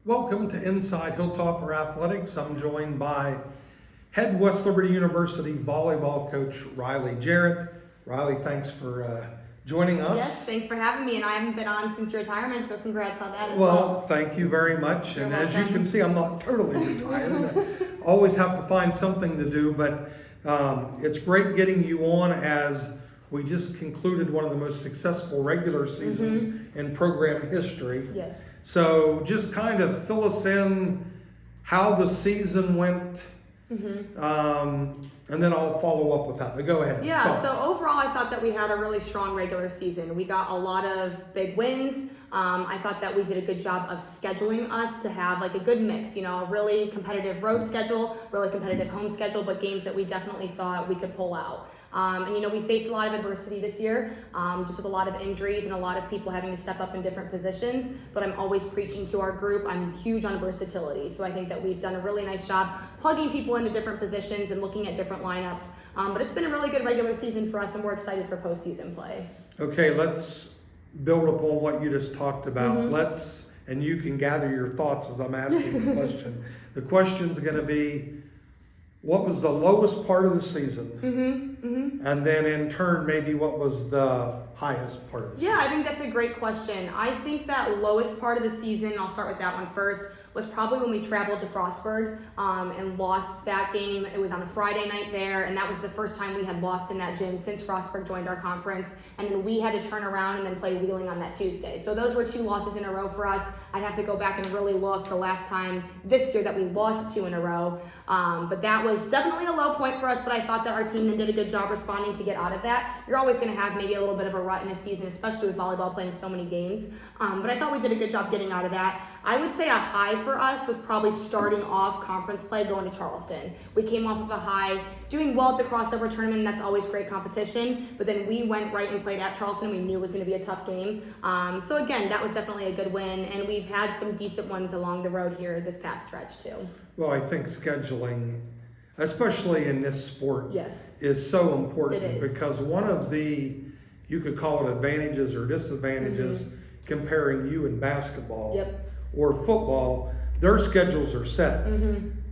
Welcome to Inside Hilltopper Athletics. I'm joined by head West Liberty University volleyball coach Riley Jarrett. Riley, thanks for joining us. Yes, thanks for having me, and I haven't been on since retirement, so congrats on that as well. Well, thank you very much. You're and welcome. As you can see, I'm not totally retired. I always have to find something to do, but it's great getting you on as we just concluded one of the most successful regular seasons in program history. Yes. So just kind of fill us in how the season went, and then I'll follow up with that. But go ahead. Yeah, Thoughts? so overall I thought that we had a really strong regular season. We got a lot of big wins. I thought that we did a good job of scheduling us to have like a good mix, a really competitive road schedule, really competitive home schedule, but games that we definitely thought we could pull out. And we faced a lot of adversity this year, just with a lot of injuries and a lot of people having to step up in different positions. But I'm always preaching to our group, I'm huge on versatility. So I think that we've done a really nice job plugging people into different positions and looking at different lineups. But it's been a really good regular season for us, and we're excited for postseason play. Okay, let's build upon what you just talked about. And you can gather your thoughts as I'm asking the question. The question's going to be, what was the lowest part of the season? And then in turn, maybe what was the highest part of the season? Yeah, I think that's a great question. I think that lowest part of the season, I'll start with that one first, was probably when we traveled to Frostburg and lost that game. It was on a Friday night there, and that was the first time we had lost in that gym since Frostburg joined our conference. And then we had to turn around and then play Wheeling on that Tuesday. So those were 2 losses in a row for us. I'd have to go back and really look the last time this year that we lost 2 in a row. But that was definitely a low point for us, but I thought that our team then did a good job responding to get out of that. You're always going to have maybe a little bit of a rut in a season, especially with volleyball playing so many games. But I thought we did a good job getting out of that. I would say a high for us was probably starting off conference play going to Charleston. We came off of a high, doing well at the crossover tournament, and that's always great competition. But then we went right and played at Charleston. We knew it was going to be a tough game. So again, that was definitely a good win, and we've had some decent ones along the road here this past stretch too. Well, I think scheduling, especially in this sport, Yes. is so important. It is. Because one of the, you could call it advantages or disadvantages comparing you in basketball or football, their schedules are set.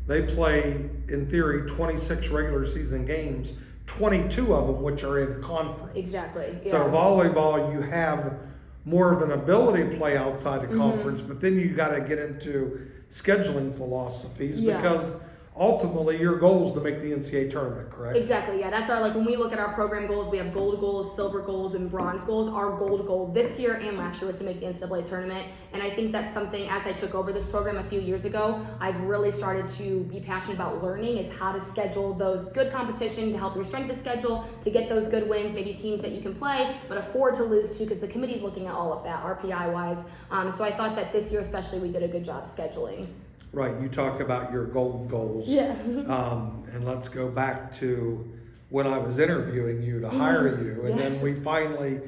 They play, in theory, 26 regular season games, 22 of them which are in conference. Exactly. So volleyball, you have more of an ability to play outside of conference, but then you got to get into scheduling philosophies because ultimately your goal is to make the NCAA tournament, correct? Exactly, yeah. That's our, when we look at our program goals, we have gold goals, silver goals, and bronze goals. Our gold goal this year and last year was to make the NCAA tournament. And I think that's something, as I took over this program a few years ago, I've really started to be passionate about learning, is how to schedule those good competition to help your strength of schedule, to get those good wins, maybe teams that you can play, but afford to lose to, because the committee's looking at all of that, RPI-wise. So I thought that this year especially we did a good job scheduling. Right, you talk about your gold goals. Yeah. And let's go back to when I was interviewing you to hire you, and then we finally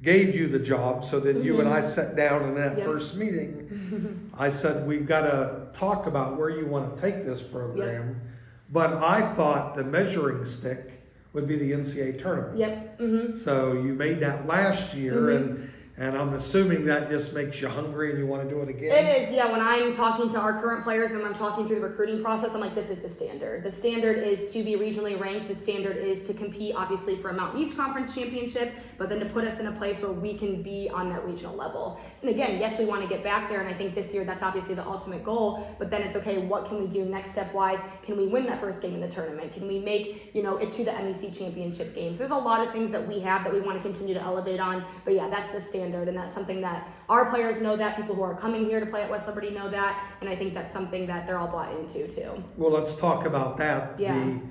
gave you the job. So then you and I sat down in that first meeting. I said, we've got to talk about where you want to take this program. But I thought the measuring stick would be the NCAA tournament. So you made that last year, and I'm assuming that just makes you hungry and you want to do it again? It is, yeah. When I'm talking to our current players and I'm talking through the recruiting process, I'm like, this is the standard. The standard is to be regionally ranked. The standard is to compete, obviously, for a Mountain East Conference championship, but then to put us in a place where we can be on that regional level. And again, yes, we want to get back there, and I think this year that's obviously the ultimate goal, but then it's, okay, what can we do next step-wise? Can we win that first game in the tournament? Can we make, it to the MEC championship games? There's a lot of things that we have that we want to continue to elevate on, but yeah, that's the standard. And that's something that our players know, that people who are coming here to play at West Liberty know that, and I think that's something that they're all bought into too. Well, let's talk about that. Yeah. The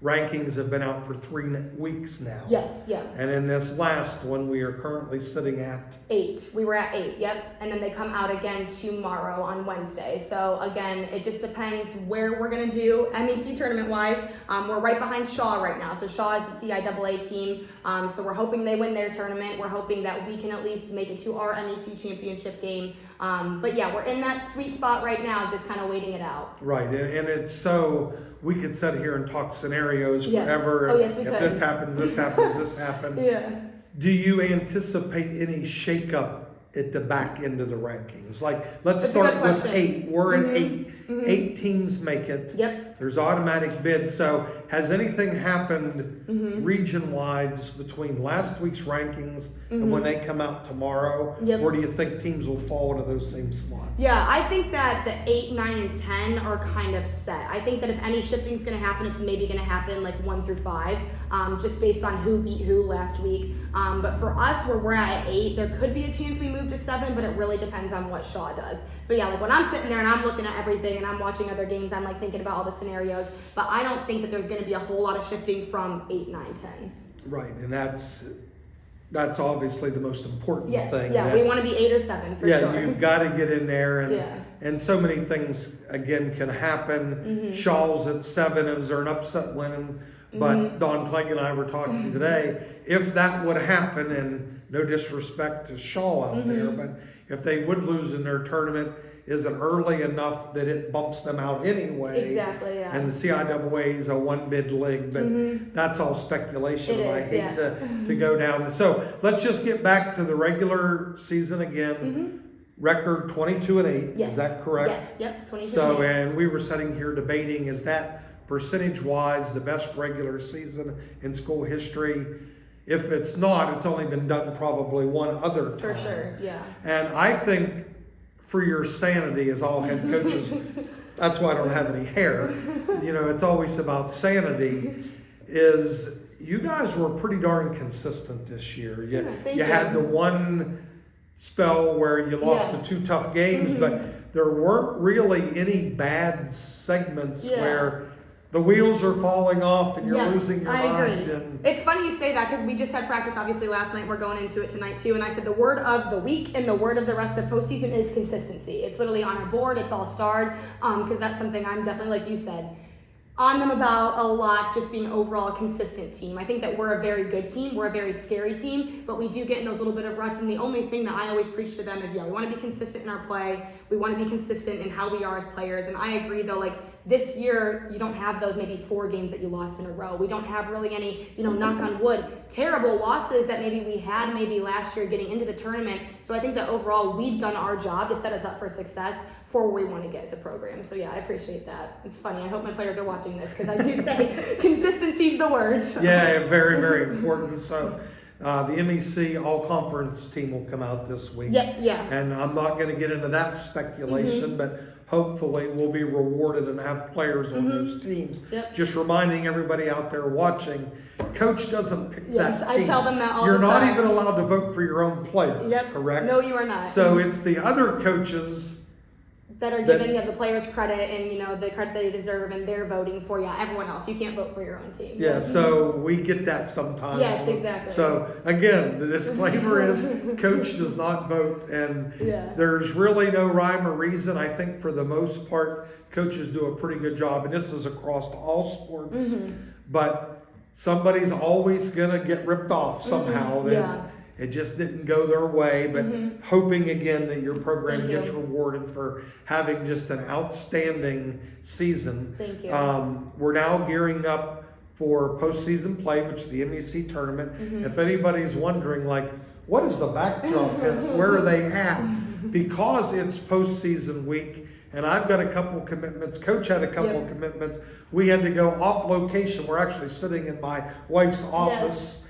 rankings have been out for 3 weeks now. Yes, yeah. And in this last one, we are currently sitting at 8. We were at 8, yep. And then they come out again tomorrow on Wednesday. So again, it just depends where we're going to do MEC tournament-wise. We're right behind Shaw right now. So Shaw is the CIAA team. So we're hoping they win their tournament. We're hoping that we can at least make it to our MEC championship game. But yeah, we're in that sweet spot right now, just kind of waiting it out. Right, and it's so, we could sit here and talk scenarios forever. Oh, yes, we if could. this happens, this happens, this happens. Yeah. Do you anticipate any shakeup at the back end of the rankings? Like, let's That's a start good with question. 8. We're at 8. Mhm. 8 teams make it. Yep. There's automatic bids. So has anything happened region-wise between last week's rankings and when they come out tomorrow? Yep. Or do you think teams will fall into those same slots? Yeah, I think that the 8, 9, and 10 are kind of set. I think that if any shifting is going to happen, it's maybe going to happen like 1 through 5, just based on who beat who last week. But for us, where we're at 8, there could be a chance we move to 7, but it really depends on what Shaw does. So yeah, like when I'm sitting there and I'm looking at everything and I'm watching other games, I'm like thinking about all the scenarios. But I don't think that there's going to be a whole lot of shifting from 8, 9, 10. Right, and that's obviously the most important thing. Yeah, we want to be 8 or 7 for sure. Yeah, you've got to get in there, and Yeah. and so many things again can happen. Shaw's at 7. Is there an upset winning? But Don Clegg and I were talking today. If that would happen, and no disrespect to Shaw out there, but if they would lose in their tournament, is it early enough that it bumps them out anyway? Exactly, yeah. And the CIAA is a 1-bid league, but that's all speculation. It And I is, hate yeah. to go down. So let's just get back to the regular season again. Record 22-8. Yes. Is that correct? Yes. Yep. 22. So, and we were sitting here debating, is that percentage-wise the best regular season in school history? If it's not, it's only been done probably one other time. For sure. Yeah. And I think for your sanity as all head coaches, that's why I don't have any hair. You know, it's always about sanity. Is you guys were pretty darn consistent this year. You had the one spell where you lost the 2 tough games, but there weren't really any bad segments where the wheels are falling off and you're losing your mind. And it's funny you say that because we just had practice obviously last night. We're going into it tonight too. And I said the word of the week and the word of the rest of postseason is consistency. It's literally on our board. It's all starred because that's something I'm definitely, like you said, on them about a lot, just being overall a consistent team. I think that we're a very good team. We're a very scary team, but we do get in those little bit of ruts. And the only thing that I always preach to them is, we want to be consistent in our play. We want to be consistent in how we are as players. And I agree though, like this year, you don't have those maybe 4 games that you lost in a row. We don't have really any, knock on wood, terrible losses that maybe we had maybe last year getting into the tournament. So I think that overall we've done our job to set us up for success for where we want to get as a program. So yeah, I appreciate that. It's funny. I hope my players are watching this because I do say consistency's the word. So. Yeah, very, very important. So the MEC all-conference team will come out this week. Yeah. And I'm not going to get into that speculation, but hopefully we'll be rewarded and have players on those teams. Yep. Just reminding everybody out there watching, coach doesn't pick that team. I tell them that all You're the time. not even allowed to vote for your own players, correct? No, you are not. So it's the other coaches that are giving the players credit and the credit they deserve, and they're voting for everyone else. You can't vote for your own team. Yeah, so we get that sometimes. Yes, exactly. So again, the disclaimer is coach does not vote, and there's really no rhyme or reason. I think for the most part, coaches do a pretty good job, and this is across all sports. But somebody's always gonna get ripped off somehow. It just didn't go their way, but hoping again that your program gets rewarded for having just an outstanding season. Thank you. We're now gearing up for postseason play, which is the MEC tournament. If anybody's wondering, like, what is the backdrop? Where are they at? Because it's postseason week, and I've got a couple commitments. Coach had a couple of commitments. We had to go off location. We're actually sitting in my wife's office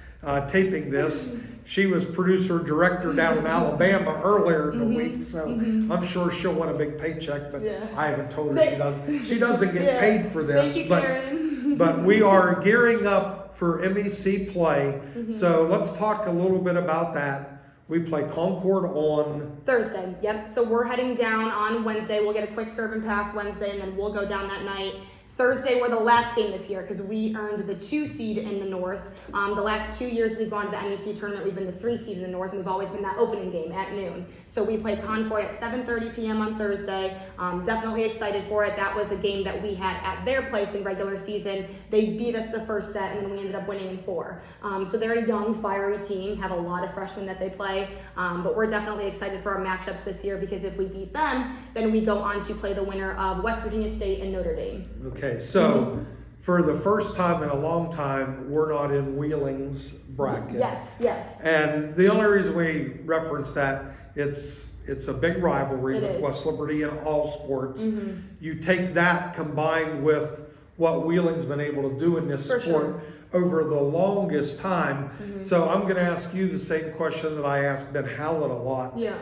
taping this. She was producer director down in Alabama earlier in the week, so I'm sure she'll want a big paycheck, but I haven't told her she doesn't. She doesn't get paid for this. Thank you, Karen. But we are gearing up for MEC play. So let's talk a little bit about that. We play Concord on Thursday. Yep. So we're heading down on Wednesday. We'll get a quick serve and pass Wednesday, and then we'll go down that night. Thursday, we're the last game this year because we earned the 2 seed in the North. The last 2 years we've gone to the MEC tournament, we've been the 3 seed in the North, and we've always been that opening game at noon. So we play Concord at 7:30 p.m. on Thursday. Definitely excited for it. That was a game that we had at their place in regular season. They beat us the first set, and then we ended up winning in 4. So they're a young, fiery team, have a lot of freshmen that they play. But we're definitely excited for our matchups this year because if we beat them, then we go on to play the winner of West Virginia State and Notre Dame. Okay, so for the first time in a long time, we're not in Wheeling's bracket. Yes. And the only reason we reference that it's a big rivalry It with is. West Liberty in all sports. Mhm. You take that combined with what Wheeling's been able to do in this For sport sure. over the longest time. Mhm. So I'm going to ask you the same question that I asked Ben Hallett a lot. Yeah.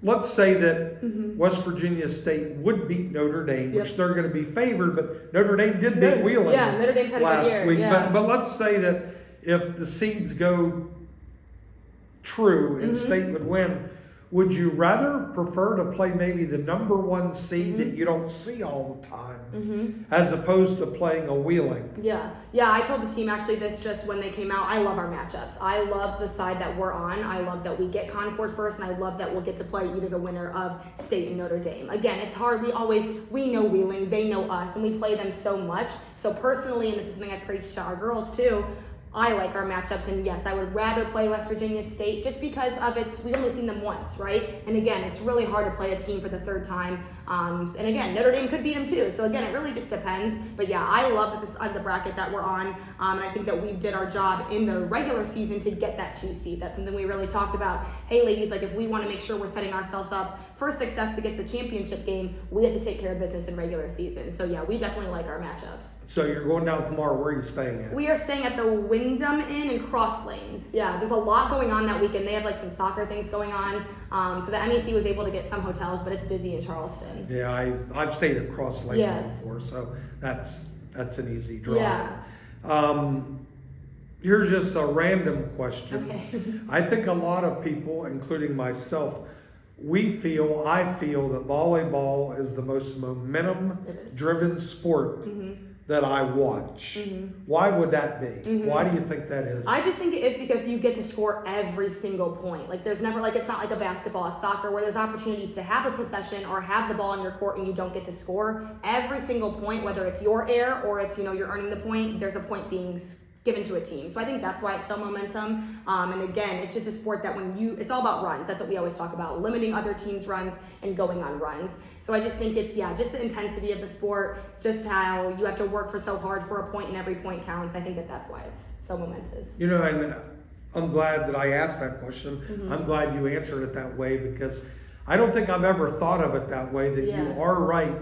Let's say that Mhm. West Virginia State would beat Notre Dame, which Yep. they're going to be favored, but Notre Dame did beat Wheeling Yeah, Notre Dame's had a good last year. week. Yeah. But let's say that if the seeds go true and Mhm. State would win, would you rather prefer to play maybe the number one seed that you don't see all the time, as opposed to playing a Wheeling? Yeah, I told the team actually this just when they came out. I love our matchups. I love the side that we're on. I love that we get Concord first, and I love that we'll get to play either the winner of State and Notre Dame. Again, it's hard. We know Wheeling, they know us, and we play them so much. So personally, and this is something I preach to our girls too, I like our matchups, and yes, I would rather play West Virginia State just because of we've only seen them once, right? And again, it's really hard to play a team for the third time. And again, Notre Dame could beat them too. So again, it really just depends. But yeah, I love that this side of the bracket that we're on. And I think that we did our job in the regular season to get that 2 seed. That's something we really talked about. Hey ladies, like if we want to make sure we're setting ourselves up for success to get the championship game, we have to take care of business in regular season. So yeah, we definitely like our matchups. So you're going down tomorrow. Where are you staying at? We are staying at the Wyndham Inn in Cross Lanes. Yeah, there's a lot going on that weekend. They have like some soccer things going on. So the MEC was able to get some hotels, but it's busy in Charleston. Yeah, I've stayed at Cross Lane Yes. before, so that's an easy drive. Yeah. Here's just a random question. Okay. I think a lot of people, including myself, I feel that volleyball is the most It is. momentum-driven sport that I watch. Why would that be? Why do you think that is? I just think it is because you get to score every single point. Like there's never it's not like a basketball, a soccer where there's opportunities to have a possession or have the ball in your court and you don't get to score. Every single point, whether it's your air or it's you're earning the point, there's a point being given to a team. So I think that's why it's so momentum. And again, it's just a sport that it's all about runs. That's what we always talk about, limiting other teams' runs and going on runs. So I just think it's, just the intensity of the sport, just how you have to work for so hard for a point and every point counts. I think that's why it's so momentous. And I'm glad that I asked that question. I'm glad you answered it that way because I don't think I've ever thought of it that way, that you are right.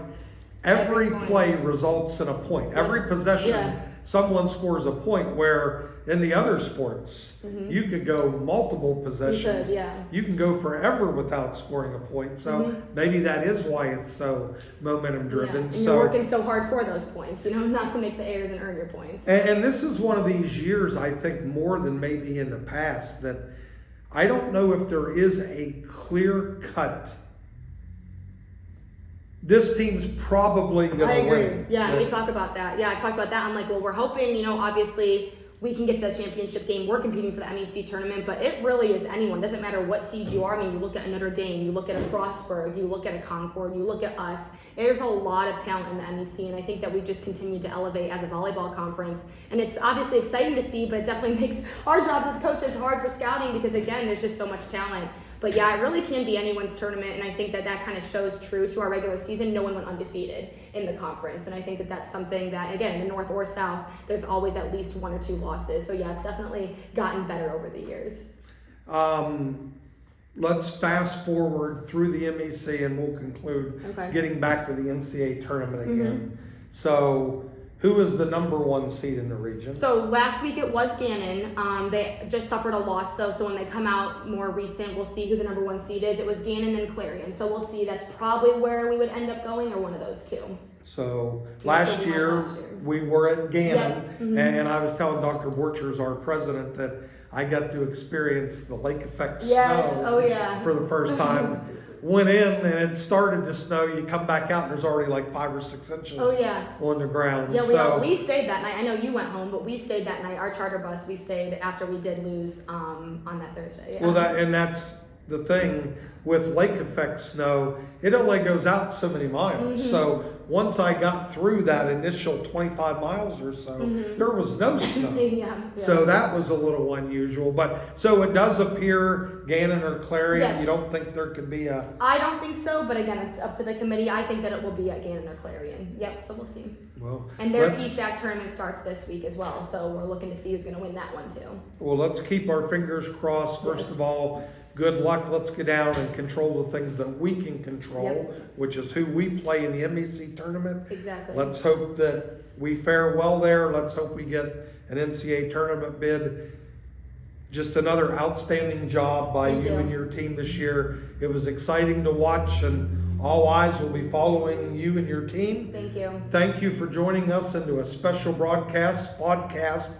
Every play results in a point. Every possession, someone scores a point, where in the other sports, you could go multiple possessions. You can go forever without scoring a point. So maybe that is why it's so momentum driven. And you're working so hard for those points, not to make the errors and earn your points. And this is one of these years, I think more than maybe in the past, that I don't know if there is a clear cut. This team's probably going to win. I agree. Yeah, we talk about that. Yeah, I talked about that. I'm like, well, we're hoping, obviously we can get to that championship game. We're competing for the MEC tournament, but it really is anyone. It doesn't matter what seed you are. I mean, you look at a Notre Dame, you look at a Frostburg, you look at a Concord, you look at us. There's a lot of talent in the MEC, and I think that we just continue to elevate as a volleyball conference. And it's obviously exciting to see, but it definitely makes our jobs as coaches hard for scouting because, again, there's just so much talent. But yeah, it really can be anyone's tournament, and I think that kind of shows true to our regular season. No one went undefeated in the conference, and I think that that's something that, again, in the North or South, there's always at least 1 or 2 losses. So yeah, it's definitely gotten better over the years. Let's fast forward through the MEC, and we'll conclude getting back to the NCAA tournament again. So who is the number 1 seed in the region? So last week it was Gannon. They just suffered a loss though, so when they come out more recent, we'll see who the number 1 seed is. It was Gannon and Clarion, so we'll see. That's probably where we would end up going, or one of those two. So last year we were at Gannon, and I was telling Dr. Borchers, our president, that I got to experience the lake effect snow for the first time. Went in and it started to snow. You come back out and there's already like 5 or 6 inches on the ground. Yeah, we stayed that night. I know you went home, but we stayed that night. Our charter bus, we stayed after we did lose on that Thursday. Yeah. Well, that's the thing with lake effect snow. It only goes out so many miles. So once I got through that initial 25 miles or so, there was no snow. So that was a little unusual. But so it does appear Gannon or Clarion. Yes. You don't think there could be a... I don't think so, but again, it's up to the committee. I think that it will be at Gannon or Clarion. Yep, so we'll see. Well, and their PSAC tournament starts this week as well, so we're looking to see who's going to win that one too. Well, let's keep our fingers crossed. First of all, good luck. Let's get down and control the things that we can control, which is who we play in the MEC tournament. Exactly. Let's hope that we fare well there. Let's hope we get an NCAA tournament bid. Just another outstanding job by Thank you you. and your team this year. It was exciting to watch, and all eyes will be following you and your team. Thank you. Thank you for joining us into a special podcast,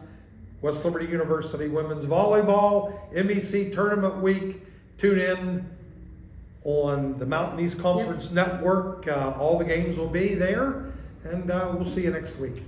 West Liberty University Women's Volleyball MEC Tournament Week. Tune in on the Mountain East Conference Network. All the games will be there, and we'll see you next week.